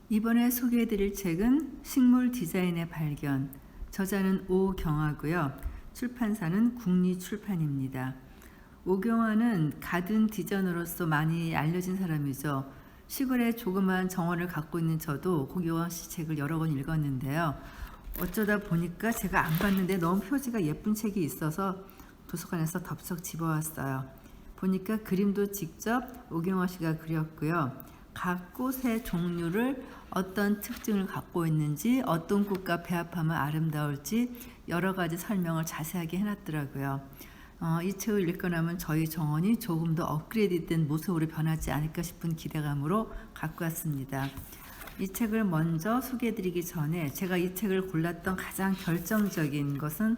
이번에 소개해드릴 책은 식물 디자인의 발견, 저자는 오경화고요. 출판사는 국리출판입니다. 오경화는 가든 디자이너로서 많이 알려진 사람이죠. 시골에 조그만 정원을 갖고 있는 저도 오경화 씨 책을 여러 권 읽었는데요. 어쩌다 보니까 제가 안 봤는데 너무 표지가 예쁜 책이 있어서 도서관에서 덥석 집어왔어요. 보니까 그림도 직접 오경화 씨가 그렸고요. 각 꽃의 종류를 어떤 특징을 갖고 있는지, 어떤 꽃과 배합하면 아름다울지 여러 가지 설명을 자세하게 해놨더라고요. 이 책을 읽고 나면 저희 정원이 조금 더 업그레이드된 모습으로 변하지 않을까 싶은 기대감으로 갖고 왔습니다. 이 책을 먼저 소개해드리기 전에 제가 이 책을 골랐던 가장 결정적인 것은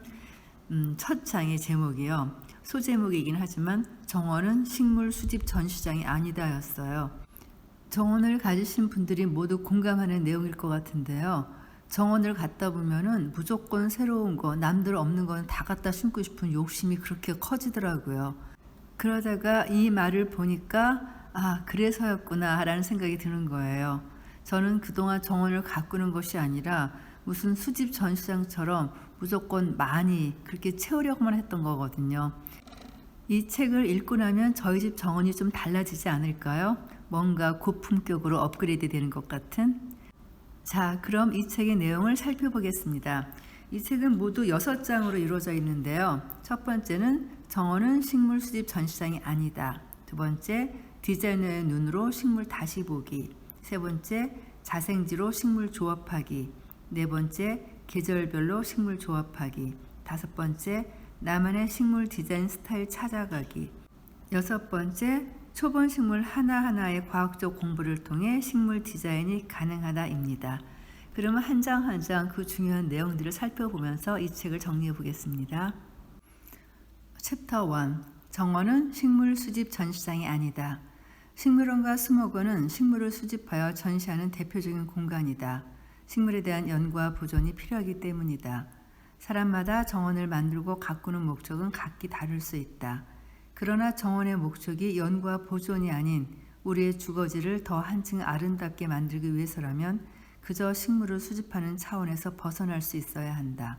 첫 장의 제목이요. 소제목이긴 하지만 정원은 식물 수집 전시장이 아니다 였어요. 정원을 가지신 분들이 모두 공감하는 내용일 것 같은데요. 정원을 갖다 보면은 무조건 새로운 거, 남들 없는 건 다 갖다 심고 싶은 욕심이 그렇게 커지더라고요. 그러다가 이 말을 보니까 그래서였구나 라는 생각이 드는 거예요. 저는 그동안 정원을 가꾸는 것이 아니라 무슨 수집 전시장처럼 무조건 많이 그렇게 채우려고만 했던 거거든요. 이 책을 읽고 나면 저희 집 정원이 좀 달라지지 않을까요? 뭔가 고품격으로 업그레이드 되는 것 같은? 자, 그럼 이 책의 내용을 살펴보겠습니다. 이 책은 모두 6장으로 이루어져 있는데요. 첫 번째는 정원은 식물 수집 전시장이 아니다. 두 번째, 디자이너의 눈으로 식물 다시 보기. 세 번째, 자생지로 식물 조합하기. 네 번째, 계절별로 식물 조합하기. 다섯 번째, 나만의 식물 디자인 스타일 찾아가기. 여섯 번째, 초본 식물 하나하나의 과학적 공부를 통해 식물 디자인이 가능하다입니다. 그러면 한 장 한 장 그 중요한 내용들을 살펴보면서 이 책을 정리해 보겠습니다. 챕터 1. 정원은 식물 수집 전시장이 아니다. 식물원과 수목원은 식물을 수집하여 전시하는 대표적인 공간이다. 식물에 대한 연구와 보존이 필요하기 때문이다. 사람마다 정원을 만들고 가꾸는 목적은 각기 다를 수 있다. 그러나 정원의 목적이 연구와 보존이 아닌 우리의 주거지를 더 한층 아름답게 만들기 위해서라면 그저 식물을 수집하는 차원에서 벗어날 수 있어야 한다.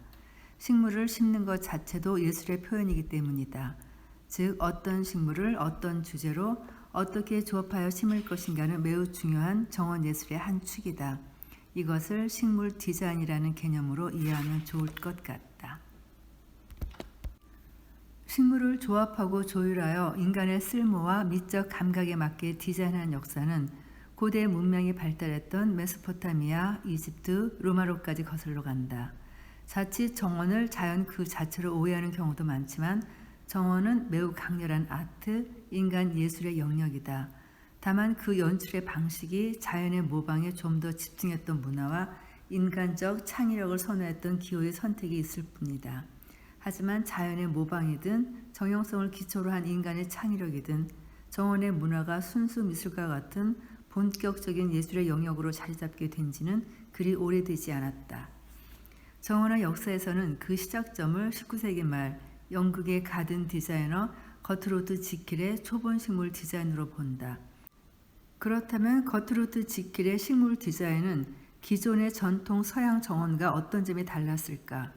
식물을 심는 것 자체도 예술의 표현이기 때문이다. 즉 어떤 식물을 어떤 주제로 어떻게 조합하여 심을 것인가는 매우 중요한 정원 예술의 한 축이다. 이것을 식물 디자인이라는 개념으로 이해하면 좋을 것 같다. 식물을 조합하고 조율하여 인간의 쓸모와 미적 감각에 맞게 디자인한 역사는 고대 문명이 발달했던 메소포타미아, 이집트, 로마로까지 거슬러 간다. 자칫 정원을 자연 그 자체로 오해하는 경우도 많지만 정원은 매우 강렬한 아트, 인간 예술의 영역이다. 다만 그 연출의 방식이 자연의 모방에 좀 더 집중했던 문화와 인간적 창의력을 선호했던 기호의 선택이 있을 뿐이다. 하지만 자연의 모방이든 정형성을 기초로 한 인간의 창의력이든 정원의 문화가 순수 미술과 같은 본격적인 예술의 영역으로 자리 잡게 된 지는 그리 오래되지 않았다. 정원의 역사에서는 그 시작점을 19세기 말 영국의 가든 디자이너 거트루드 지킬의 초본 식물 디자인으로 본다. 그렇다면 거트루드 지킬의 식물 디자인은 기존의 전통 서양 정원과 어떤 점이 달랐을까?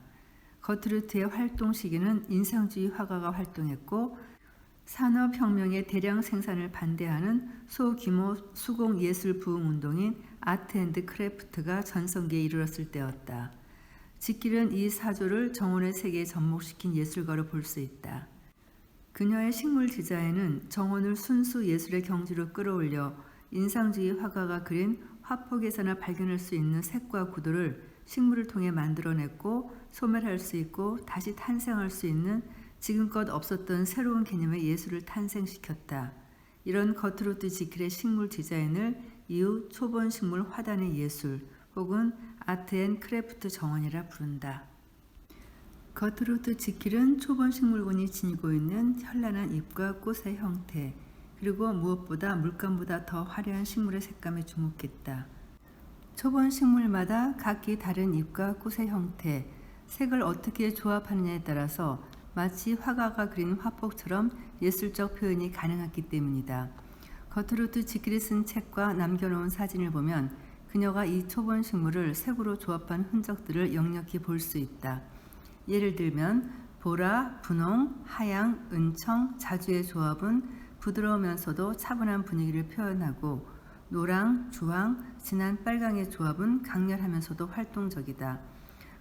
거트루트의 활동 시기는 인상주의 화가가 활동했고 산업혁명의 대량 생산을 반대하는 소규모 수공 예술 부흥 운동인 아트 앤드 크래프트가 전성기에 이르렀을 때였다. 지킬은 이 사조를 정원의 세계에 접목시킨 예술가로 볼 수 있다. 그녀의 식물 디자인은 정원을 순수 예술의 경지로 끌어올려 인상주의 화가가 그린 화폭에서나 발견할 수 있는 색과 구도를 식물을 통해 만들어냈고 소멸할 수 있고 다시 탄생할 수 있는 지금껏 없었던 새로운 개념의 예술을 탄생시켰다. 이런 거트루드 지킬의 식물 디자인을 이후 초본 식물 화단의 예술 혹은 아트 앤 크래프트 정원이라 부른다. 거트루드 지킬은 초본 식물군이 지니고 있는 현란한 잎과 꽃의 형태 그리고 무엇보다 물감보다 더 화려한 식물의 색감에 주목했다. 초본 식물마다 각기 다른 잎과 꽃의 형태, 색을 어떻게 조합하느냐에 따라서 마치 화가가 그린 화폭처럼 예술적 표현이 가능했기 때문이다. 거트루드 지킬이 쓴 책과 남겨놓은 사진을 보면 그녀가 이 초본 식물을 색으로 조합한 흔적들을 역력히 볼 수 있다. 예를 들면 보라, 분홍, 하양, 은청, 자주의 조합은 부드러우면서도 차분한 분위기를 표현하고 노랑, 주황, 진한 빨강의 조합은 강렬하면서도 활동적이다.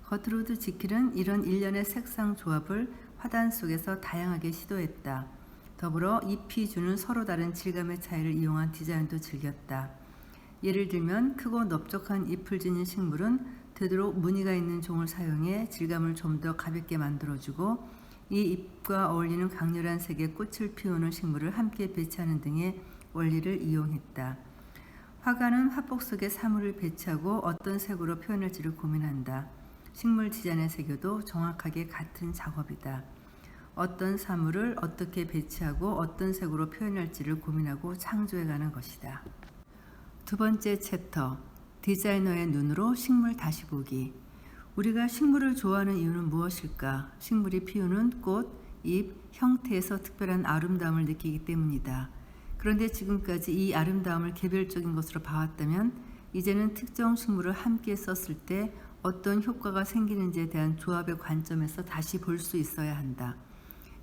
거트루드 지킬은 이런 일련의 색상 조합을 화단 속에서 다양하게 시도했다. 더불어 잎이 주는 서로 다른 질감의 차이를 이용한 디자인도 즐겼다. 예를 들면 크고 넓적한 잎을 지닌 식물은 되도록 무늬가 있는 종을 사용해 질감을 좀 더 가볍게 만들어주고 이 잎과 어울리는 강렬한 색의 꽃을 피우는 식물을 함께 배치하는 등의 원리를 이용했다. 화가는 화폭 속에 사물을 배치하고 어떤 색으로 표현할지를 고민한다. 식물 디자인의 세계도 정확하게 같은 작업이다. 어떤 사물을 어떻게 배치하고 어떤 색으로 표현할지를 고민하고 창조해가는 것이다. 두 번째 챕터, 디자이너의 눈으로 식물 다시 보기. 우리가 식물을 좋아하는 이유는 무엇일까? 식물이 피우는 꽃, 잎, 형태에서 특별한 아름다움을 느끼기 때문이다. 그런데 지금까지 이 아름다움을 개별적인 것으로 봐왔다면 이제는 특정 식물을 함께 썼을 때 어떤 효과가 생기는지에 대한 조합의 관점에서 다시 볼 수 있어야 한다.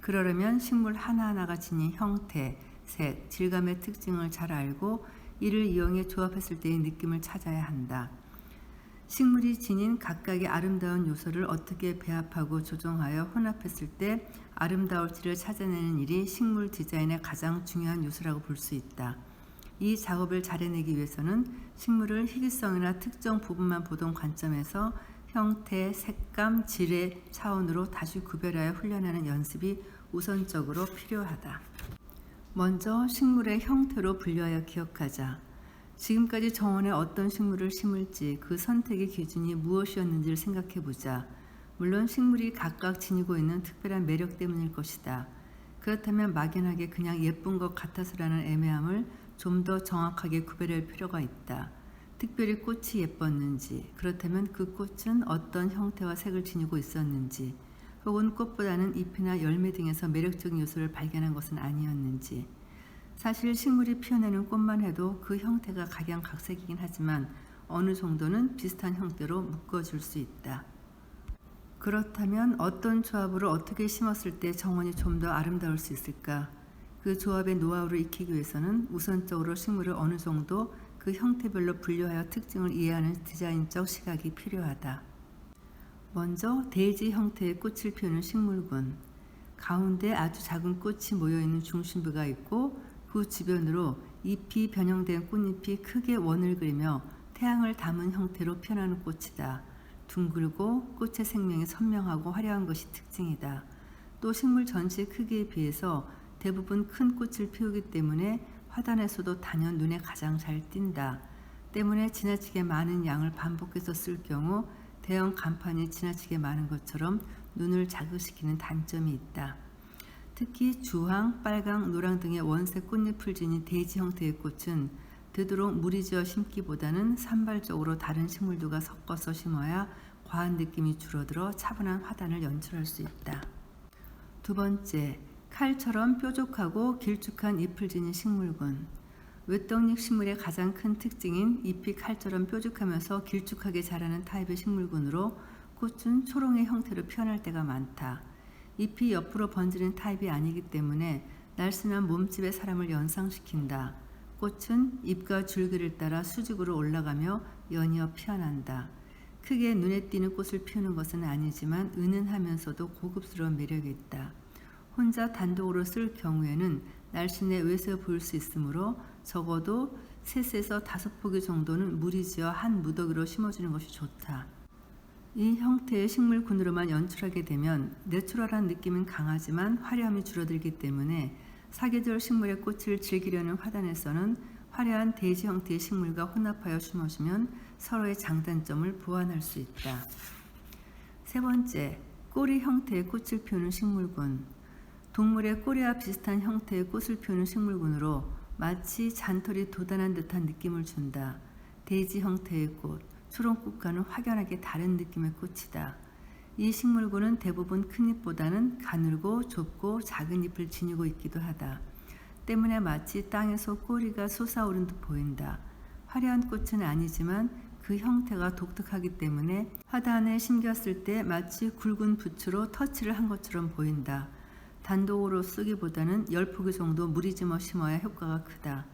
그러려면 식물 하나하나가 지닌 형태, 색, 질감의 특징을 잘 알고 이를 이용해 조합했을 때의 느낌을 찾아야 한다. 식물이 지닌 각각의 아름다운 요소를 어떻게 배합하고 조정하여 혼합했을 때 아름다울지를 찾아내는 일이 식물 디자인의 가장 중요한 요소라고 볼 수 있다. 이 작업을 잘 해내기 위해서는 식물을 희귀성이나 특정 부분만 보던 관점에서 형태, 색감, 질의 차원으로 다시 구별하여 훈련하는 연습이 우선적으로 필요하다. 먼저 식물의 형태로 분류하여 기억하자. 지금까지 정원에 어떤 식물을 심을지 그 선택의 기준이 무엇이었는지를 생각해보자. 물론 식물이 각각 지니고 있는 특별한 매력 때문일 것이다. 그렇다면 막연하게 그냥 예쁜 것 같아서라는 애매함을 좀 더 정확하게 구별할 필요가 있다. 특별히 꽃이 예뻤는지, 그렇다면 그 꽃은 어떤 형태와 색을 지니고 있었는지, 혹은 꽃보다는 잎이나 열매 등에서 매력적인 요소를 발견한 것은 아니었는지. 사실 식물이 피어내는 꽃만 해도 그 형태가 각양각색이긴 하지만 어느 정도는 비슷한 형태로 묶어줄 수 있다. 그렇다면 어떤 조합으로 어떻게 심었을 때 정원이 좀 더 아름다울 수 있을까? 그 조합의 노하우를 익히기 위해서는 우선적으로 식물을 어느 정도 그 형태별로 분류하여 특징을 이해하는 디자인적 시각이 필요하다. 먼저 데이지 형태의 꽃을 피우는 식물군. 가운데 아주 작은 꽃이 모여있는 중심부가 있고 그 주변으로 잎이 변형된 꽃잎이 크게 원을 그리며 태양을 담은 형태로 피어나는 꽃이다. 둥글고 꽃의 생명이 선명하고 화려한 것이 특징이다. 또 식물 전체 크기에 비해서 대부분 큰 꽃을 피우기 때문에 화단에서도 단연 눈에 가장 잘 띈다. 때문에 지나치게 많은 양을 반복해서 쓸 경우 대형 간판이 지나치게 많은 것처럼 눈을 자극시키는 단점이 있다. 특히 주황, 빨강, 노랑 등의 원색 꽃잎을 지닌 데이지 형태의 꽃은 되도록 무리지어 심기보다는 산발적으로 다른 식물들과 섞어서 심어야 과한 느낌이 줄어들어 차분한 화단을 연출할 수 있다. 두 번째, 칼처럼 뾰족하고 길쭉한 잎을 지닌 식물군. 외떡잎 식물의 가장 큰 특징인 잎이 칼처럼 뾰족하면서 길쭉하게 자라는 타입의 식물군으로 꽃은 초롱의 형태로 피어날 때가 많다. 잎이 옆으로 번지는 타입이 아니기 때문에 날씬한 몸집의 사람을 연상시킨다. 꽃은 잎과 줄기를 따라 수직으로 올라가며 연이어 피어난다. 크게 눈에 띄는 꽃을 피우는 것은 아니지만 은은하면서도 고급스러운 매력이 있다. 혼자 단독으로 쓸 경우에는 날씬해 외세어 보일 수 있으므로 적어도 3에서 5포기 정도는 무리지어 한 무더기로 심어주는 것이 좋다. 이 형태의 식물군으로만 연출하게 되면 내추럴한 느낌은 강하지만 화려함이 줄어들기 때문에 사계절 식물의 꽃을 즐기려는 화단에서는 화려한 데이지 형태의 식물과 혼합하여 심어주면 서로의 장단점을 보완할 수 있다. 세 번째, 꼬리 형태의 꽃을 피우는 식물군. 동물의 꼬리와 비슷한 형태의 꽃을 피우는 식물군으로 마치 잔털이 돋아난 듯한 느낌을 준다. 데이지 형태의 꽃, 초롱꽃과는 확연하게 다른 느낌의 꽃이다. 이 식물군은 대부분 큰 잎보다는 가늘고 좁고 작은 잎을 지니고 있기도 하다. 때문에 마치 땅에서 꼬리가 솟아오른 듯 보인다. 화려한 꽃은 아니지만 그 형태가 독특하기 때문에 화단에 심겼을 때 마치 굵은 붓으로 터치를 한 것처럼 보인다. 단독으로 쓰기보다는 10포기 정도 무리지어 심어야 효과가 크다.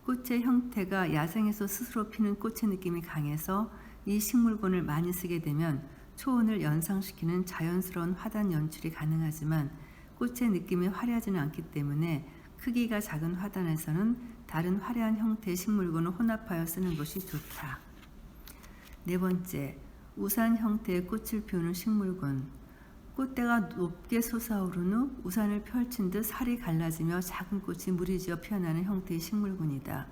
꽃의 형태가 야생에서 스스로 피는 꽃의 느낌이 강해서 이 식물군을 많이 쓰게 되면 초원을 연상시키는 자연스러운 화단 연출이 가능하지만 꽃의 느낌이 화려하지는 않기 때문에 크기가 작은 화단에서는 다른 화려한 형태의 식물군을 혼합하여 쓰는 것이 좋다. 네 번째, 우산 형태의 꽃을 피우는 식물군. 꽃대가 높게 솟아오른 후 우산을 펼친 듯 살이 갈라지며 작은 꽃이 무리지어 피어나는 형태의 식물군이다.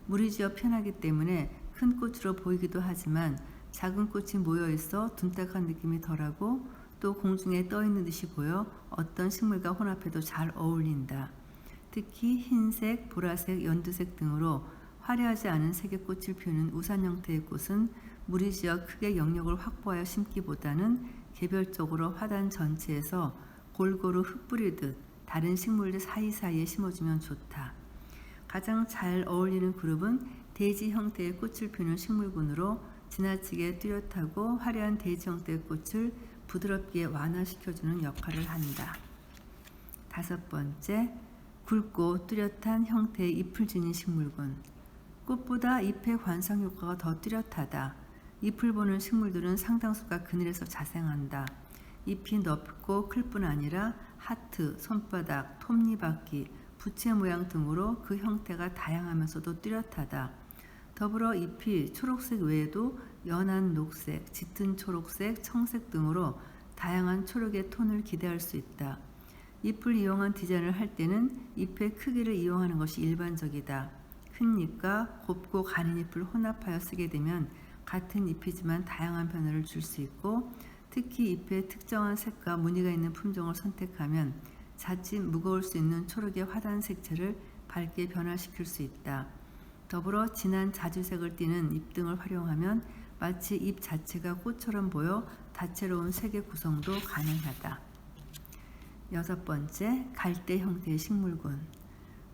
무리지어 피어나기 때문에 큰 꽃으로 보이기도 하지만 작은 꽃이 모여 있어 둔탁한 느낌이 덜하고 또 공중에 떠 있는 듯이 보여 어떤 식물과 혼합해도 잘 어울린다. 특히 흰색, 보라색, 연두색 등으로 화려하지 않은 색의 꽃을 피우는 우산 형태의 꽃은 무리지어 크게 영역을 확보하여 심기보다는 개별적으로 화단 전체에서 골고루 흩뿌리듯 다른 식물들 사이사이에 심어주면 좋다. 가장 잘 어울리는 그룹은 대지 형태의 꽃을 피우는 식물군으로 지나치게 뚜렷하고 화려한 대지 형태의 꽃을 부드럽게 완화시켜주는 역할을 한다. 다섯 번째, 굵고 뚜렷한 형태의 잎을 지닌 식물군. 꽃보다 잎의 관상 효과가 더 뚜렷하다. 잎을 보는 식물들은 상당수가 그늘에서 자생한다. 잎이 넓고 클 뿐 아니라 하트, 손바닥, 톱니바퀴, 부채 모양 등으로 그 형태가 다양하면서도 뚜렷하다. 더불어 잎이 초록색 외에도 연한 녹색, 짙은 초록색, 청색 등으로 다양한 초록의 톤을 기대할 수 있다. 잎을 이용한 디자인을 할 때는 잎의 크기를 이용하는 것이 일반적이다. 큰 잎과 곱고 가는 잎을 혼합하여 쓰게 되면 같은 잎이지만 다양한 변화를 줄 수 있고 특히 잎에 특정한 색과 무늬가 있는 품종을 선택하면 자칫 무거울 수 있는 초록의 화단 색채를 밝게 변화시킬 수 있다. 더불어 진한 자주색을 띠는 잎 등을 활용하면 마치 잎 자체가 꽃처럼 보여 다채로운 색의 구성도 가능하다. 여섯 번째, 갈대 형태의 식물군.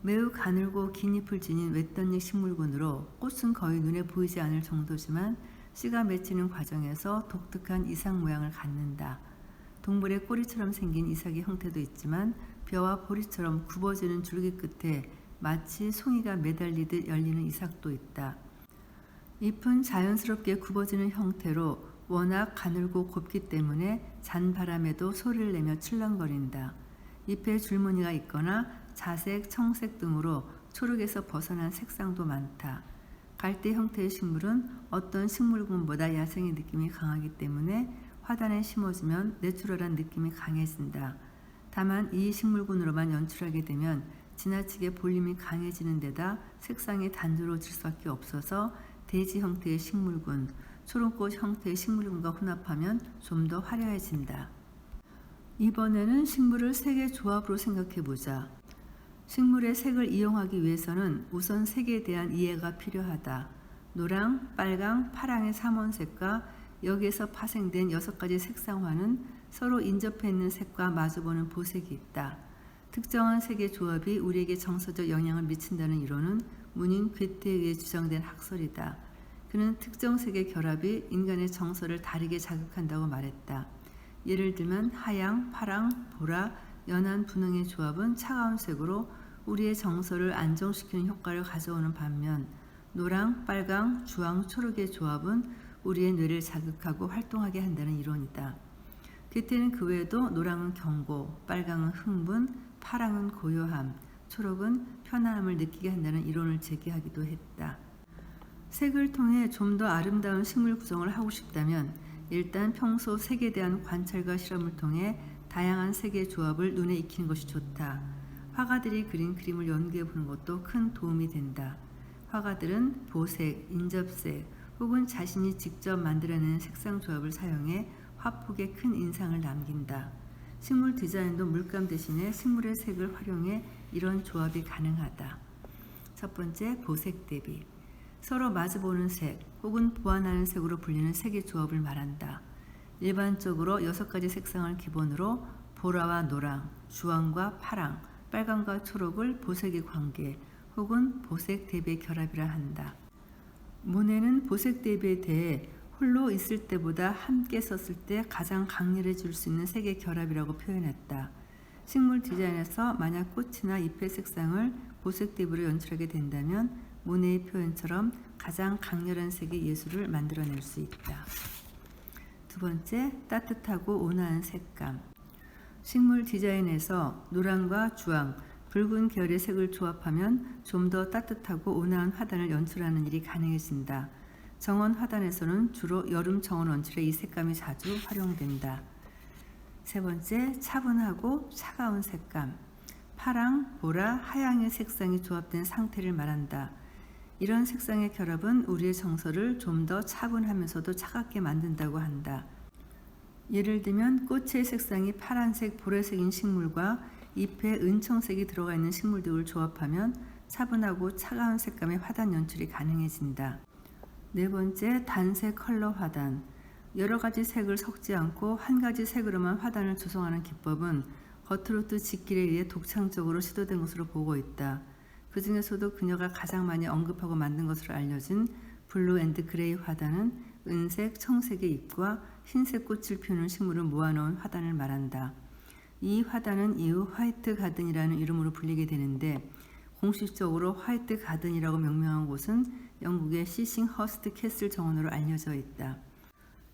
매우 가늘고 긴 잎을 지닌 외딴잎 식물군으로 꽃은 거의 눈에 보이지 않을 정도지만 씨가 맺히는 과정에서 독특한 이삭 모양을 갖는다. 동물의 꼬리처럼 생긴 이삭의 형태도 있지만 벼와 보리처럼 굽어지는 줄기 끝에 마치 송이가 매달리듯 열리는 이삭도 있다. 잎은 자연스럽게 굽어지는 형태로 워낙 가늘고 곱기 때문에 잔 바람에도 소리를 내며 출렁거린다. 잎에 줄무늬가 있거나 자색, 청색 등으로 초록에서 벗어난 색상도 많다. 갈대 형태의 식물은 어떤 식물군보다 야생의 느낌이 강하기 때문에 화단에 심어주면 내추럴한 느낌이 강해진다. 다만 이 식물군으로만 연출하게 되면 지나치게 볼륨이 강해지는 데다 색상이 단조로워질 수밖에 없어서 대지 형태의 식물군, 초록꽃 형태의 식물군과 혼합하면 좀 더 화려해진다. 이번에는 식물을 색의 조합으로 생각해보자. 식물의 색을 이용하기 위해서는 우선 색에 대한 이해가 필요하다. 노랑, 빨강, 파랑의 삼원색과 여기에서 파생된 6가지 색상화는 서로 인접해 있는 색과 마주보는 보색이 있다. 특정한 색의 조합이 우리에게 정서적 영향을 미친다는 이론은 문인 괴테에 의해 주장된 학설이다. 그는 특정 색의 결합이 인간의 정서를 다르게 자극한다고 말했다. 예를 들면 하양, 파랑, 보라, 연한 분홍의 조합은 차가운 색으로 우리의 정서를 안정시키는 효과를 가져오는 반면 노랑, 빨강, 주황, 초록의 조합은 우리의 뇌를 자극하고 활동하게 한다는 이론이다. 괴테는 그 외에도 노랑은 경고, 빨강은 흥분, 파랑은 고요함, 초록은 편안함을 느끼게 한다는 이론을 제기하기도 했다. 색을 통해 좀 더 아름다운 식물 구성을 하고 싶다면 일단 평소 색에 대한 관찰과 실험을 통해 다양한 색의 조합을 눈에 익히는 것이 좋다. 화가들이 그린 그림을 연구해 보는 것도 큰 도움이 된다. 화가들은 보색, 인접색 혹은 자신이 직접 만들어내는 색상 조합을 사용해 화폭에 큰 인상을 남긴다. 식물 디자인도 물감 대신에 식물의 색을 활용해 이런 조합이 가능하다. 첫 번째, 보색 대비. 서로 마주보는 색 혹은 보완하는 색으로 불리는 색의 조합을 말한다. 일반적으로 6가지 색상을 기본으로 보라와 노랑, 주황과 파랑, 빨강과 초록을 보색의 관계 혹은 보색 대비의 결합이라 한다. 모네는 보색 대비에 대해 홀로 있을 때보다 함께 썼을 때 가장 강렬해질 수 있는 색의 결합이라고 표현했다. 식물 디자인에서 만약 꽃이나 잎의 색상을 보색 대비로 연출하게 된다면 모네의 표현처럼 가장 강렬한 색의 예술을 만들어낼 수 있다. 두 번째, 따뜻하고 온화한 색감. 식물 디자인에서 노란과 주황, 붉은 계열의 색을 조합하면 좀 더 따뜻하고 온화한 화단을 연출하는 일이 가능해진다. 정원 화단에서는 주로 여름 정원 원출에 이 색감이 자주 활용된다. 세 번째, 차분하고 차가운 색감. 파랑, 보라, 하양의 색상이 조합된 상태를 말한다. 이런 색상의 결합은 우리의 정서를 좀 더 차분하면서도 차갑게 만든다고 한다. 예를 들면 꽃의 색상이 파란색, 보라색인 식물과 잎에 은청색이 들어가 있는 식물들을 조합하면 차분하고 차가운 색감의 화단 연출이 가능해진다. 네 번째, 단색 컬러 화단. 여러 가지 색을 섞지 않고 한 가지 색으로만 화단을 조성하는 기법은 버트루트 직길에 의해 독창적으로 시도된 것으로 보고 있다. 그 중에서도 그녀가 가장 많이 언급하고 만든 것으로 알려진 블루 앤드 그레이 화단은 은색, 청색의 잎과 흰색 꽃을 피우는 식물을 모아놓은 화단을 말한다. 이 화단은 이후 화이트 가든이라는 이름으로 불리게 되는데 공식적으로 화이트 가든이라고 명명한 곳은 영국의 시싱허스트 캐슬 정원으로 알려져 있다.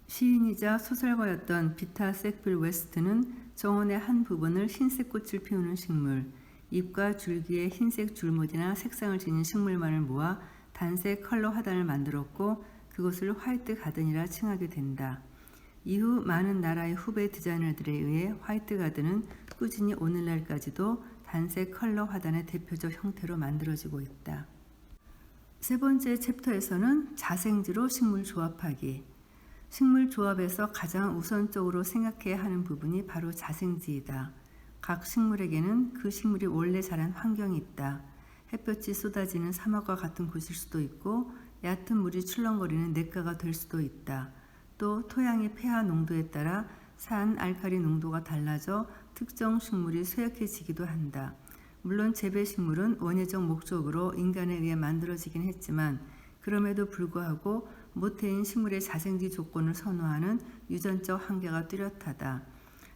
시인이자 소설가였던 비타 색필 웨스트는 정원의 한 부분을 흰색 꽃을 피우는 식물, 잎과 줄기에 흰색 줄무늬나 색상을 지닌 식물만을 모아 단색 컬러 화단을 만들었고 그것을 화이트 가든이라 칭하게 된다. 이후 많은 나라의 후배 디자이너들에 의해 화이트 가든은 꾸준히 오늘날까지도 단색 컬러 화단의 대표적 형태로 만들어지고 있다. 세 번째 챕터에서는 자생지로 식물 조합하기. 식물 조합에서 가장 우선적으로 생각해야 하는 부분이 바로 자생지이다. 각 식물에게는 그 식물이 원래 자란 환경이 있다. 햇볕이 쏟아지는 사막과 같은 곳일 수도 있고 얕은 물이 출렁거리는 냇가가 될 수도 있다. 또 토양의 pH 농도에 따라 산, 알칼리 농도가 달라져 특정 식물이 쇠약해지기도 한다. 물론 재배식물은 원예적 목적으로 인간에 의해 만들어지긴 했지만 그럼에도 불구하고 모태인 식물의 자생지 조건을 선호하는 유전적 한계가 뚜렷하다.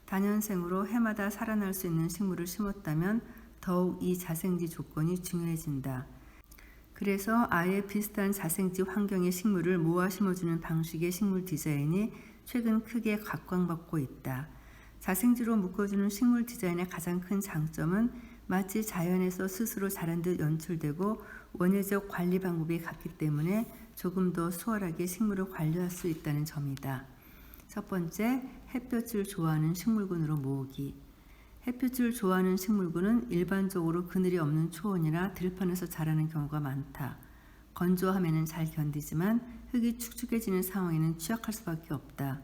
다년생으로 해마다 살아날 수 있는 식물을 심었다면 더욱 이 자생지 조건이 중요해진다. 그래서 아예 비슷한 자생지 환경의 식물을 모아 심어주는 방식의 식물 디자인이 최근 크게 각광받고 있다. 자생지로 묶어주는 식물 디자인의 가장 큰 장점은 마치 자연에서 스스로 자란 듯 연출되고 원예적 관리 방법이 같기 때문에 조금 더 수월하게 식물을 관리할 수 있다는 점이다. 첫 번째, 햇볕을 좋아하는 식물군으로 모으기. 햇빛을 좋아하는 식물군은 일반적으로 그늘이 없는 초원이나 들판에서 자라는 경우가 많다. 건조함에는 잘 견디지만 흙이 축축해지는 상황에는 취약할 수밖에 없다.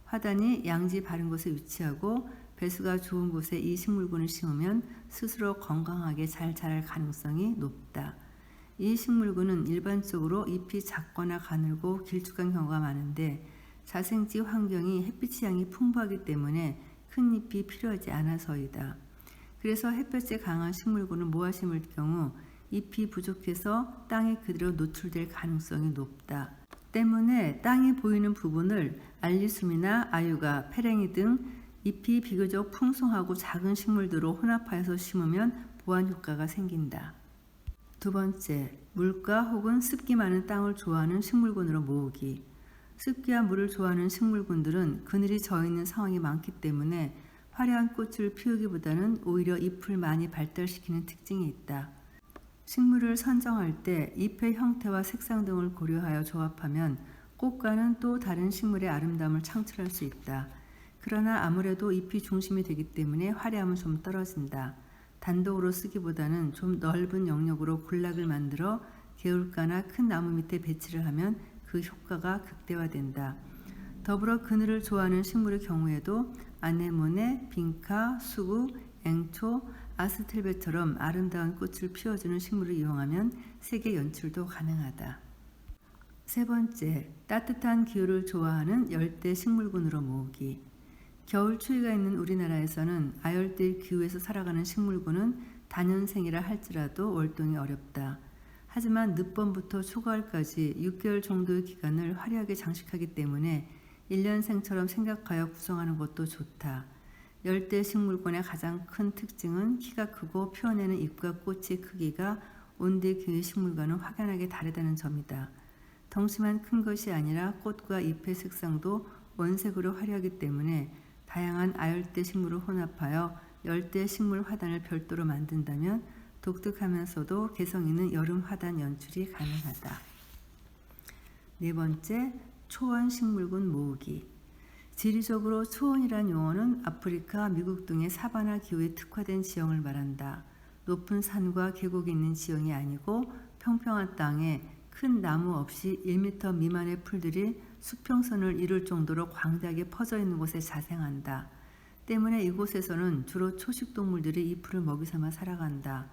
화단이 양지 바른 곳에 위치하고 배수가 좋은 곳에 이 식물군을 심으면 스스로 건강하게 잘 자랄 가능성이 높다. 이 식물군은 일반적으로 잎이 작거나 가늘고 길쭉한 경우가 많은데 자생지 환경이 햇빛 양이 풍부하기 때문에 큰 잎이 필요하지 않아서이다. 그래서 햇볕에 강한 식물군을 모아 심을 경우 잎이 부족해서 땅에 그대로 노출될 가능성이 높다. 때문에 땅에 보이는 부분을 알리숨이나 아유가, 페랭이 등 잎이 비교적 풍성하고 작은 식물들로 혼합하여서 심으면 보완 효과가 생긴다. 두 번째, 물가 혹은 습기 많은 땅을 좋아하는 식물군으로 모으기. 습기와 물을 좋아하는 식물군들은 그늘이 져있는 상황이 많기 때문에 화려한 꽃을 피우기보다는 오히려 잎을 많이 발달시키는 특징이 있다. 식물을 선정할 때 잎의 형태와 색상 등을 고려하여 조합하면 꽃과는 또 다른 식물의 아름다움을 창출할 수 있다. 그러나 아무래도 잎이 중심이 되기 때문에 화려함은 좀 떨어진다. 단독으로 쓰기보다는 좀 넓은 영역으로 군락을 만들어 개울가나 큰 나무 밑에 배치를 하면 그 효과가 극대화된다. 더불어 그늘을 좋아하는 식물의 경우에도 아네모네, 빈카, 수국, 앵초, 아스틀베처럼 아름다운 꽃을 피워주는 식물을 이용하면 색의 연출도 가능하다. 세 번째, 따뜻한 기후를 좋아하는 열대 식물군으로 모으기. 겨울 추위가 있는 우리나라에서는 아열대 기후에서 살아가는 식물군은 다년생이라 할지라도 월동이 어렵다. 하지만 늦봄부터 초가을까지 6개월 정도의 기간을 화려하게 장식하기 때문에 1년생처럼 생각하여 구성하는 것도 좋다. 열대 식물권의 가장 큰 특징은 키가 크고 피어내는 잎과 꽃의 크기가 온대기의 식물과는 확연하게 다르다는 점이다. 덩치만 큰 것이 아니라 꽃과 잎의 색상도 원색으로 화려하기 때문에 다양한 아열대 식물을 혼합하여 열대 식물 화단을 별도로 만든다면 독특하면서도 개성 있는 여름 화단 연출이 가능하다. 네 번째, 초원 식물군 모으기. 지리적으로 초원이란 용어는 아프리카, 미국 등의 사바나 기후에 특화된 지형을 말한다. 높은 산과 계곡이 있는 지형이 아니고 평평한 땅에 큰 나무 없이 1m 미만의 풀들이 수평선을 이룰 정도로 광대하게 퍼져 있는 곳에 자생한다. 때문에 이곳에서는 주로 초식동물들이 이 풀을 먹이 삼아 살아간다.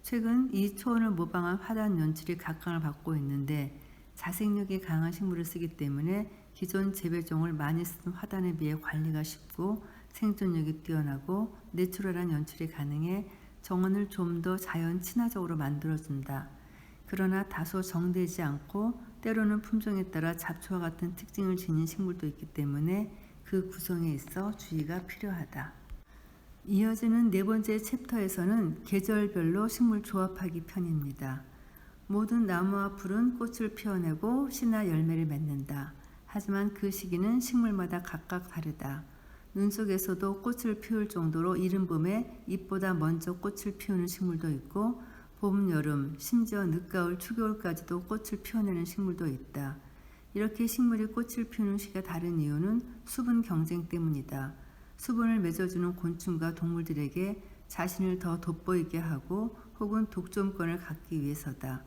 최근 이 초원을 모방한 화단 연출이 각광을 받고 있는데 자생력이 강한 식물을 쓰기 때문에 기존 재배종을 많이 쓴 화단에 비해 관리가 쉽고 생존력이 뛰어나고 내추럴한 연출이 가능해 정원을 좀 더 자연 친화적으로 만들어준다. 그러나 다소 정되지 않고 때로는 품종에 따라 잡초와 같은 특징을 지닌 식물도 있기 때문에 그 구성에 있어 주의가 필요하다. 이어지는 네 번째 챕터에서는 계절별로 식물 조합하기 편입니다. 모든 나무와 풀은 꽃을 피워내고 씨나 열매를 맺는다. 하지만 그 시기는 식물마다 각각 다르다. 눈 속에서도 꽃을 피울 정도로 이른 봄에 잎보다 먼저 꽃을 피우는 식물도 있고 봄, 여름, 심지어 늦가을, 초겨울까지도 꽃을 피워내는 식물도 있다. 이렇게 식물이 꽃을 피우는 시기가 다른 이유는 수분 경쟁 때문이다. 수분을 맺어주는 곤충과 동물들에게 자신을 더 돋보이게 하고 혹은 독점권을 갖기 위해서다.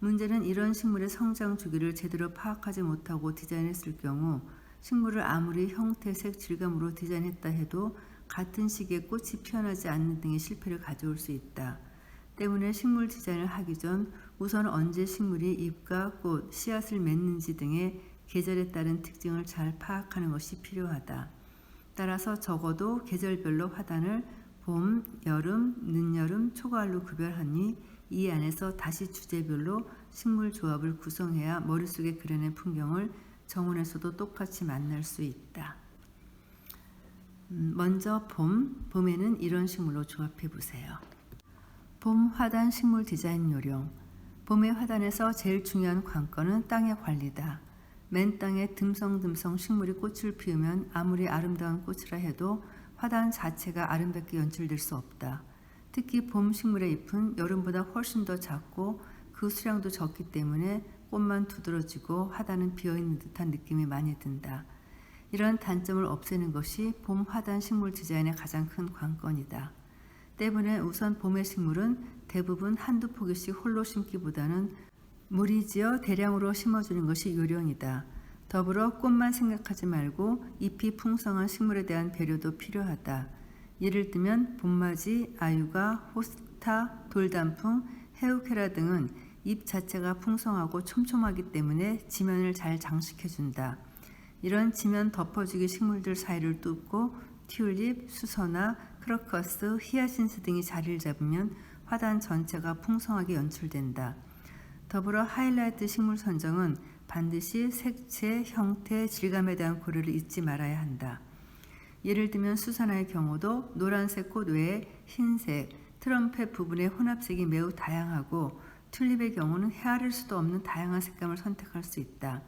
문제는 이런 식물의 성장 주기를 제대로 파악하지 못하고 디자인했을 경우 식물을 아무리 형태, 색, 질감으로 디자인했다 해도 같은 시기에 꽃이 피어나지 않는 등의 실패를 가져올 수 있다. 때문에 식물 디자인을 하기 전 우선 언제 식물이 잎과 꽃, 씨앗을 맺는지 등의 계절에 따른 특징을 잘 파악하는 것이 필요하다. 따라서 적어도 계절별로 화단을 봄, 여름, 늦여름, 초가을로 구별하니 이 안에서 다시 주제별로 식물 조합을 구성해야 머릿속에 그려낸 풍경을 정원에서도 똑같이 만날 수 있다. 먼저 봄에는 이런 식물로 조합해 보세요. 봄 화단 식물 디자인 요령. 봄의 화단에서 제일 중요한 관건은 땅의 관리다. 맨 땅에 듬성듬성 식물이 꽃을 피우면 아무리 아름다운 꽃이라 해도 화단 자체가 아름답게 연출될 수 없다. 특히 봄 식물의 잎은 여름보다 훨씬 더 작고 그 수량도 적기 때문에 꽃만 두드러지고 화단은 비어있는 듯한 느낌이 많이 든다. 이런 단점을 없애는 것이 봄 화단 식물 디자인의 가장 큰 관건이다. 때문에 우선 봄의 식물은 대부분 한두 포기씩 홀로 심기보다는 무리지어 대량으로 심어주는 것이 요령이다. 더불어 꽃만 생각하지 말고 잎이 풍성한 식물에 대한 배려도 필요하다. 예를 들면 봄맞이, 아유가, 호스타, 돌단풍, 헤우케라 등은 잎 자체가 풍성하고 촘촘하기 때문에 지면을 잘 장식해준다. 이런 지면 덮어주기 식물들 사이를 뚫고 튤립, 수서나, 크로커스, 히아신스 등이 자리를 잡으면 화단 전체가 풍성하게 연출된다. 더불어 하이라이트 식물 선정은 반드시 색채, 형태, 질감에 대한 고려를 잊지 말아야 한다. 예를 들면 수선화의 경우도 노란색 꽃 외에 흰색, 트럼펫 부분의 혼합색이 매우 다양하고 튤립의 경우는 헤아릴 수도 없는 다양한 색감을 선택할 수 있다.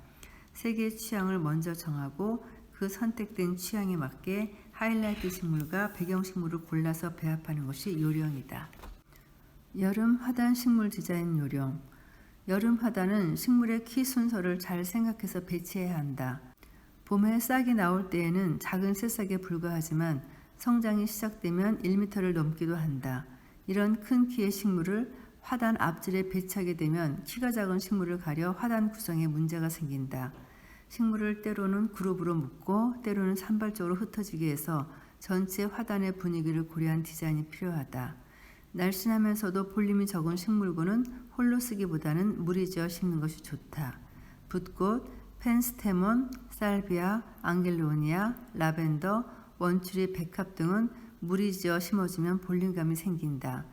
색의 취향을 먼저 정하고 그 선택된 취향에 맞게 하이라이트 식물과 배경식물을 골라서 배합하는 것이 요령이다. 여름 화단 식물 디자인 요령. 여름 화단은 식물의 키 순서를 잘 생각해서 배치해야 한다. 봄에 싹이 나올 때에는 작은 새싹에 불과하지만 성장이 시작되면 1m를 넘기도 한다. 이런 큰 키의 식물을 화단 앞줄에 배치하게 되면 키가 작은 식물을 가려 화단 구성에 문제가 생긴다. 식물을 때로는 그룹으로 묶고 때로는 산발적으로 흩어지게 해서 전체 화단의 분위기를 고려한 디자인이 필요하다. 날씬하면서도 볼륨이 적은 식물군은 홀로 쓰기보다는 무리지어 심는 것이 좋다. 붓꽃, 펜스테몬, 살비아, 앙겔로니아, 라벤더, 원추리, 백합 등은 무리지어 심어주면 볼륨감이 생긴다.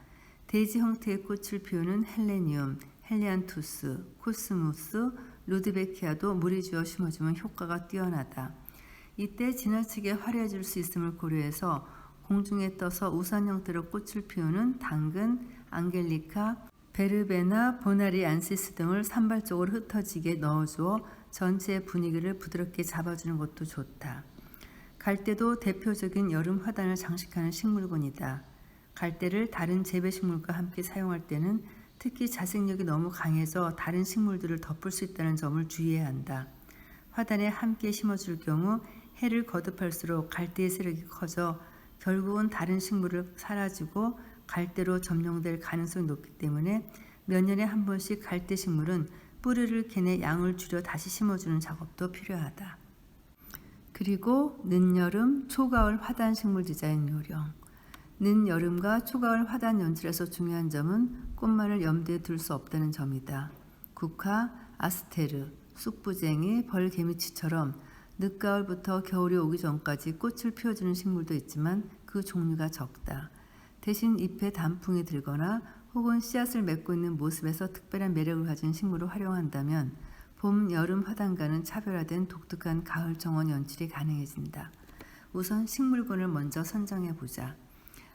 대지 형태의 꽃을 피우는 헬레니움, 헬리안투스, 코스모스, 루드베키아도 물이 주어 심어주면 효과가 뛰어나다. 이때 지나치게 화려해질 수 있음을 고려해서 공중에 떠서 우산 형태로 꽃을 피우는 당근, 앙겔리카, 베르베나, 보나리 안시스 등을 산발적으로 흩어지게 넣어주어 전체의 분위기를 부드럽게 잡아주는 것도 좋다. 갈대도 대표적인 여름 화단을 장식하는 식물군이다. 갈대를 다른 재배식물과 함께 사용할 때는 특히 자생력이 너무 강해서 다른 식물들을 덮을 수 있다는 점을 주의해야 한다. 화단에 함께 심어줄 경우 해를 거듭할수록 갈대의 세력이 커져 결국은 다른 식물을 사라지고 갈대로 점령될 가능성이 높기 때문에 몇 년에 한 번씩 갈대 식물은 뿌리를 캐내 양을 줄여 다시 심어주는 작업도 필요하다. 그리고 늦여름, 초가을 화단 식물 디자인 요령. 늦여름과 초가을 화단 연출에서 중요한 점은 꽃만을 염두에 둘 수 없다는 점이다. 국화, 아스테르, 쑥부쟁이, 벌개미치처럼 늦가을부터 겨울이 오기 전까지 꽃을 피워주는 식물도 있지만 그 종류가 적다. 대신 잎에 단풍이 들거나 혹은 씨앗을 맺고 있는 모습에서 특별한 매력을 가진 식물을 활용한다면 봄, 여름 화단과는 차별화된 독특한 가을 정원 연출이 가능해진다. 우선 식물군을 먼저 선정해보자.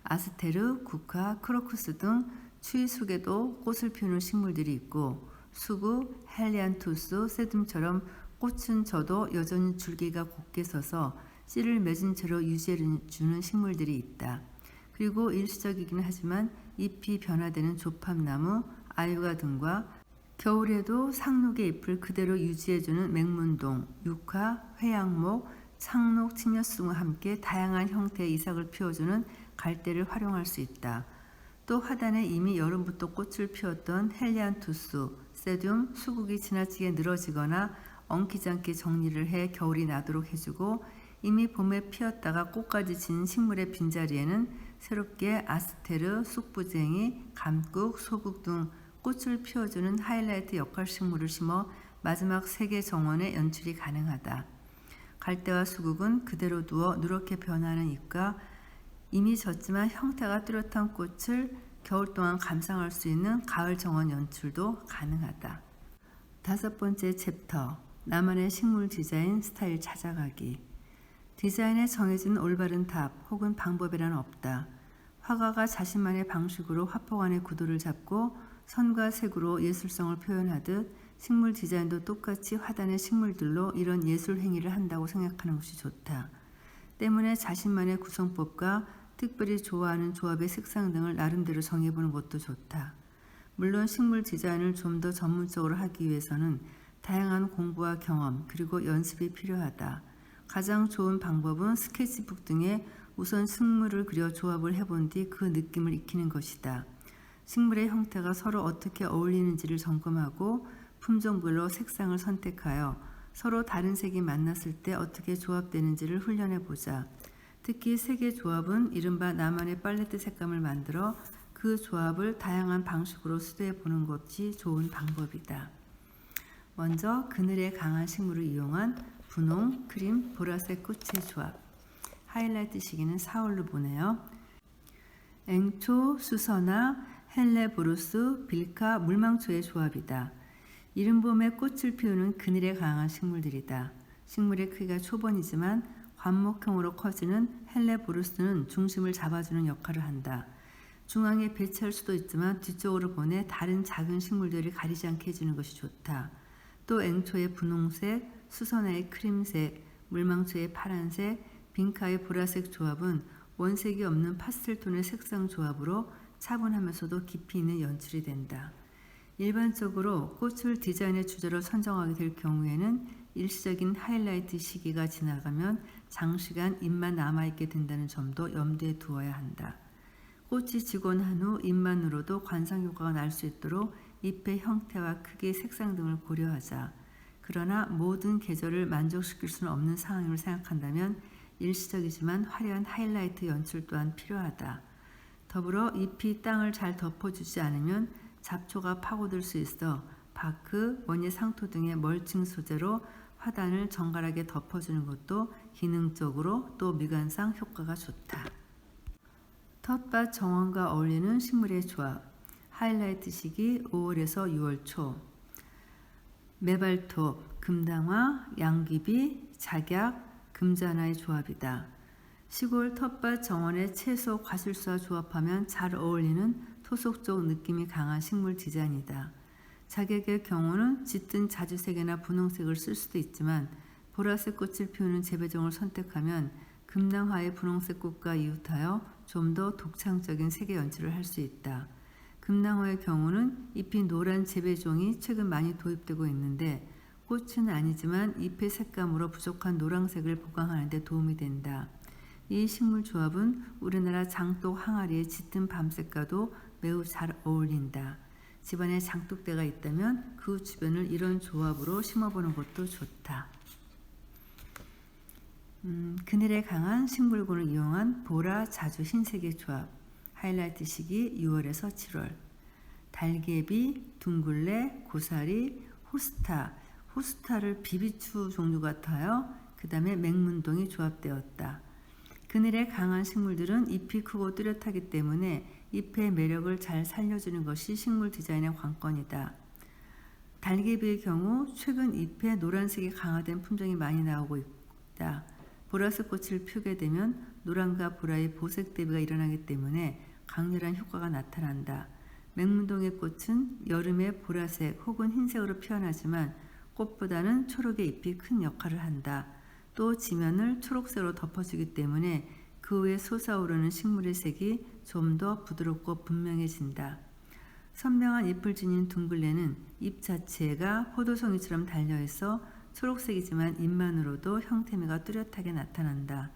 아스테르, 국화, 크로쿠스 등 추위 속에도 꽃을 피우는 식물들이 있고 수구, 헬리안투스, 세둠처럼 꽃은 져도 여전히 줄기가 곧게 서서 씨를 맺은 채로 유지해주는 식물들이 있다. 그리고 일시적이긴 하지만 잎이 변화되는 조팝나무, 아유가 등과 겨울에도 상록의 잎을 그대로 유지해주는 맹문동, 육화, 회양목, 창록, 침엽숭과 함께 다양한 형태의 이삭을 피워주는 갈대를 활용할 수 있다. 또 화단에 이미 여름부터 꽃을 피웠던 헬리안투스, 세듐, 수국이 지나치게 늘어지거나 엉키지 않게 정리를 해 겨울이 나도록 해주고 이미 봄에 피었다가 꽃까지 진 식물의 빈자리에는 새롭게 아스테르, 쑥부쟁이, 감국, 소국 등 꽃을 피워주는 하이라이트 역할 식물을 심어 마지막 세계 정원의 연출이 가능하다. 갈대와 수국은 그대로 두어 누렇게 변하는 잎과 이미 졌지만 형태가 뚜렷한 꽃을 겨울 동안 감상할 수 있는 가을 정원 연출도 가능하다. 5번째 챕터, 나만의 식물 디자인 스타일 찾아가기. 디자인에 정해진 올바른 답 혹은 방법이란 없다. 화가가 자신만의 방식으로 화폭안의 구도를 잡고 선과 색으로 예술성을 표현하듯 식물 디자인도 똑같이 화단의 식물들로 이런 예술 행위를 한다고 생각하는 것이 좋다. 때문에 자신만의 구성법과 특별히 좋아하는 조합의 색상 등을 나름대로 정해보는 것도 좋다. 물론 식물 디자인을 좀 더 전문적으로 하기 위해서는 다양한 공부와 경험 그리고 연습이 필요하다. 가장 좋은 방법은 스케치북 등에 우선 식물을 그려 조합을 해본 뒤 그 느낌을 익히는 것이다. 식물의 형태가 서로 어떻게 어울리는지를 점검하고 품종별로 색상을 선택하여 서로 다른 색이 만났을 때 어떻게 조합되는지를 훈련해 보자. 특히 색의 조합은 이른바 나만의 팔레트 색감을 만들어 그 조합을 다양한 방식으로 시도해 보는 것이 좋은 방법이다. 먼저 그늘에 강한 식물을 이용한 분홍, 크림, 보라색 꽃의 조합. 하이라이트 시기는 4월로 보네요. 앵초, 수선화, 헬레보루스, 빌카, 물망초의 조합이다. 이른 봄에 꽃을 피우는 그늘에 강한 식물들이다. 식물의 크기가 초본이지만 관목형으로 커지는 헬레보루스는 중심을 잡아주는 역할을 한다. 중앙에 배치할 수도 있지만 뒤쪽으로 보내 다른 작은 식물들을 가리지 않게 해주는 것이 좋다. 또 앵초의 분홍색, 수선화의 크림색, 물망초의 파란색, 빈카의 보라색 조합은 원색이 없는 파스텔톤의 색상 조합으로 차분하면서도 깊이 있는 연출이 된다. 일반적으로 꽃을 디자인의 주제로 선정하게 될 경우에는 일시적인 하이라이트 시기가 지나가면 장시간 잎만 남아있게 된다는 점도 염두에 두어야 한다. 꽃이 지고 난 후 잎만으로도 관상 효과가 날 수 있도록 잎의 형태와 크기, 색상 등을 고려하자. 그러나 모든 계절을 만족시킬 수는 없는 상황을 생각한다면 일시적이지만 화려한 하이라이트 연출 또한 필요하다. 더불어 잎이 땅을 잘 덮어주지 않으면 잡초가 파고들 수 있어 바크, 원예 상토 등의 멀칭 소재로 화단을 정갈하게 덮어주는 것도 기능적으로 또 미관상 효과가 좋다. 텃밭 정원과 어울리는 식물의 조합. 하이라이트 시기 5월에서 6월 초. 메발톱, 금당화, 양귀비, 작약, 금자나의 조합이다. 시골 텃밭 정원의 채소 과실수와 조합하면 잘 어울리는 토속적 느낌이 강한 식물 디자인이다. 작약의 경우는 짙은 자주색이나 분홍색을 쓸 수도 있지만 보라색 꽃을 피우는 재배종을 선택하면 금당화의 분홍색 꽃과 이웃하여 좀 더 독창적인 색의 연출을 할 수 있다. 금당화의 경우는 잎이 노란 재배종이 최근 많이 도입되고 있는데 꽃은 아니지만 잎의 색감으로 부족한 노란색을 보강하는 데 도움이 된다. 이 식물 조합은 우리나라 장독 항아리의 짙은 밤색과도 매우 잘 어울린다. 집안에 장독대가 있다면 그 주변을 이런 조합으로 심어보는 것도 좋다. 그늘에 강한 식물군을 이용한 보라, 자주, 흰색의 조합. 하이라이트 시기 6월에서 7월. 달개비, 둥글레, 고사리, 호스타. 호스타를 비비추 종류 같아요. 그 다음에 맹문동이 조합되었다. 그늘에 강한 식물들은 잎이 크고 뚜렷하기 때문에 잎의 매력을 잘 살려주는 것이 식물 디자인의 관건이다. 달개비의 경우 최근 잎에 노란색이 강화된 품종이 많이 나오고 있다. 보라색 꽃을 피우게 되면 노란과 보라의 보색 대비가 일어나기 때문에 강렬한 효과가 나타난다. 맹문동의 꽃은 여름에 보라색 혹은 흰색으로 피어나지만 꽃보다는 초록의 잎이 큰 역할을 한다. 또 지면을 초록색으로 덮어주기 때문에 그 위에 솟아오르는 식물의 색이 좀 더 부드럽고 분명해진다. 선명한 잎을 지닌 둥글레는 잎 자체가 포도송이처럼 달려있어 초록색이지만 잎만으로도 형태미가 뚜렷하게 나타난다.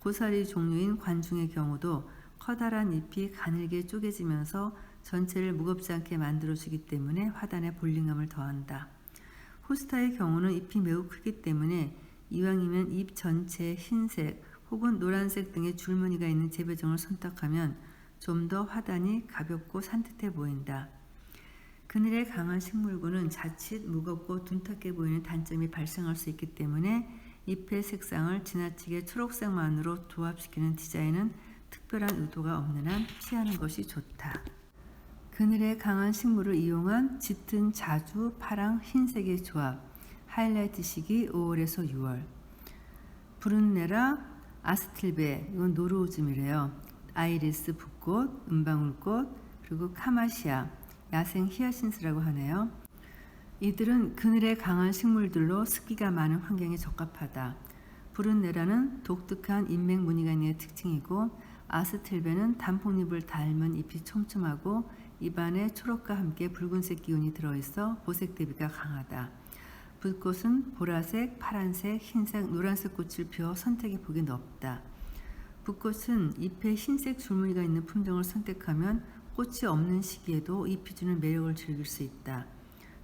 고사리 종류인 관중의 경우도 커다란 잎이 가늘게 쪼개지면서 전체를 무겁지 않게 만들어주기 때문에 화단에 볼링감을 더한다. 호스타의 경우는 잎이 매우 크기 때문에 이왕이면 잎 전체에 흰색 혹은 노란색 등의 줄무늬가 있는 재배종을 선택하면 좀 더 화단이 가볍고 산뜻해 보인다. 그늘에 강한 식물군은 자칫 무겁고 둔탁해 보이는 단점이 발생할 수 있기 때문에 잎의 색상을 지나치게 초록색만으로 조합시키는 디자인은 특별한 의도가 없는 한 피하는 것이 좋다. 그늘에 강한 식물을 이용한 짙은 자주, 파랑, 흰색의 조합. 하이라이트 시기 5월에서 6월. 브룬네라, 아스틸베, 이건 노르오즘이래요. 아이리스 붓꽃, 은방울꽃, 그리고 카마시아, 야생 히아신스라고 하네요. 이들은 그늘에 강한 식물들로 습기가 많은 환경에 적합하다. 브룬네라는 독특한 인맥 무늬가 있는 특징이고 아스틸베는 단풍잎을 닮은 잎이 촘촘하고 입안에 초록과 함께 붉은색 기운이 들어있어 보색 대비가 강하다. 붓꽃은 보라색, 파란색, 흰색, 노란색 꽃을 피워 선택의 폭이 넓다. 붓꽃은 잎에 흰색 줄무늬가 있는 품종을 선택하면 꽃이 없는 시기에도 잎이 주는 매력을 즐길 수 있다.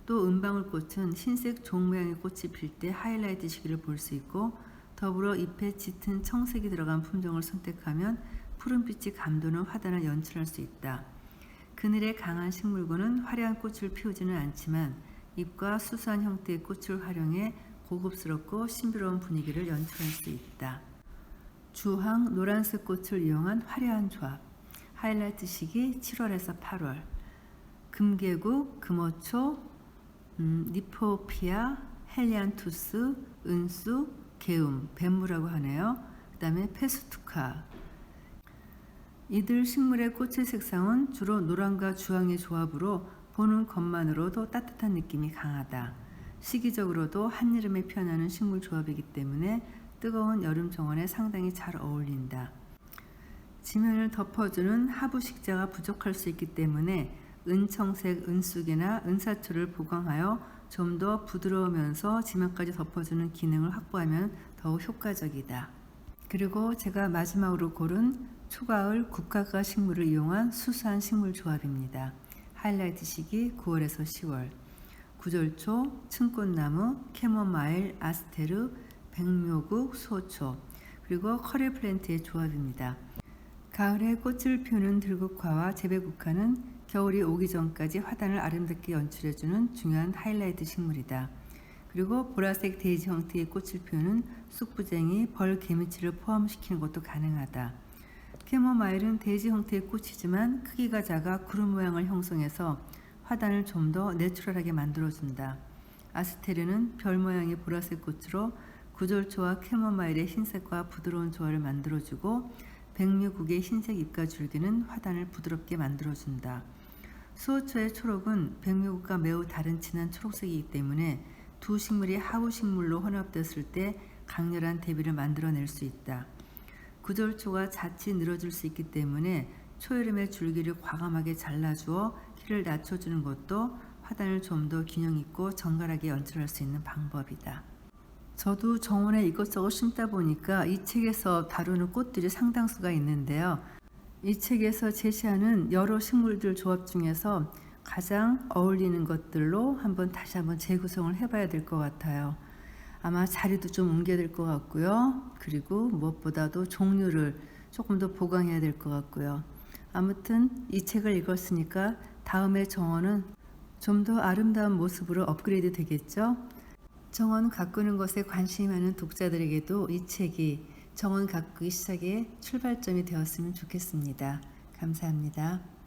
또 은방울꽃은 흰색 종 모양의 꽃이 필 때 하이라이트 시기를 볼 수 있고 더불어 잎에 짙은 청색이 들어간 품종을 선택하면 푸른빛이 감도는 화단을 연출할 수 있다. 그늘에 강한 식물군은 화려한 꽃을 피우지는 않지만 잎과 수수한 형태의 꽃을 활용해 고급스럽고 신비로운 분위기를 연출할 수 있다. 주황, 노란색 꽃을 이용한 화려한 조합. 하이라이트 시기 7월에서 8월. 금계국, 금어초, 니포피아, 헬리안투스, 은수, 개움, 뱀무라고 하네요. 그 다음에 페스투카. 이들 식물의 꽃의 색상은 주로 노란과 주황의 조합으로 보는 것만으로도 따뜻한 느낌이 강하다. 시기적으로도 한여름에 피어나는 식물 조합이기 때문에 뜨거운 여름 정원에 상당히 잘 어울린다. 지면을 덮어주는 하부 식자가 부족할 수 있기 때문에 은청색 은쑥이나 은사초를 보강하여 좀 더 부드러우면서 지면까지 덮어주는 기능을 확보하면 더욱 효과적이다. 그리고 제가 마지막으로 고른 초가을 국화과 식물을 이용한 수수한 식물 조합입니다. 하이라이트 시기 9월에서 10월. 구절초, 층꽃나무, 캐모마일, 아스테르, 백묘국, 소초, 그리고 커리 플랜트의 조합입니다. 가을에 꽃을 피우는 들국화와 재배국화는 겨울이 오기 전까지 화단을 아름답게 연출해주는 중요한 하이라이트 식물이다. 그리고 보라색 데이지 형태의 꽃을 피우는 쑥부쟁이, 벌, 개미치를 포함시키는 것도 가능하다. 캐모마일은 대지 형태의 꽃이지만 크기가 작아 구름 모양을 형성해서 화단을 좀 더 내추럴하게 만들어준다. 아스테르는 별 모양의 보라색 꽃으로 구절초와 캐모마일의 흰색과 부드러운 조화를 만들어주고 백뮤국의 흰색 잎과 줄기는 화단을 부드럽게 만들어준다. 수호초의 초록은 백뮤국과 매우 다른 진한 초록색이기 때문에 두 식물이 하우 식물로 혼합됐을 때 강렬한 대비를 만들어낼 수 있다. 구절초가 자칫 늘어질 수 있기 때문에 초여름의 줄기를 과감하게 잘라주어 키를 낮춰주는 것도 화단을 좀 더 균형 있고 정갈하게 연출할 수 있는 방법이다. 저도 정원에 이것저것 심다 보니까 이 책에서 다루는 꽃들이 상당수가 있는데요. 이 책에서 제시하는 여러 식물들 조합 중에서 가장 어울리는 것들로 다시 한번 재구성을 해봐야 될 것 같아요. 아마 자리도 좀 옮겨야 될 것 같고요. 그리고 무엇보다도 종류를 조금 더 보강해야 될 것 같고요. 아무튼 이 책을 읽었으니까 다음에 정원은 좀 더 아름다운 모습으로 업그레이드 되겠죠? 정원 가꾸는 것에 관심이 많은 독자들에게도 이 책이 정원 가꾸기 시작의 출발점이 되었으면 좋겠습니다. 감사합니다.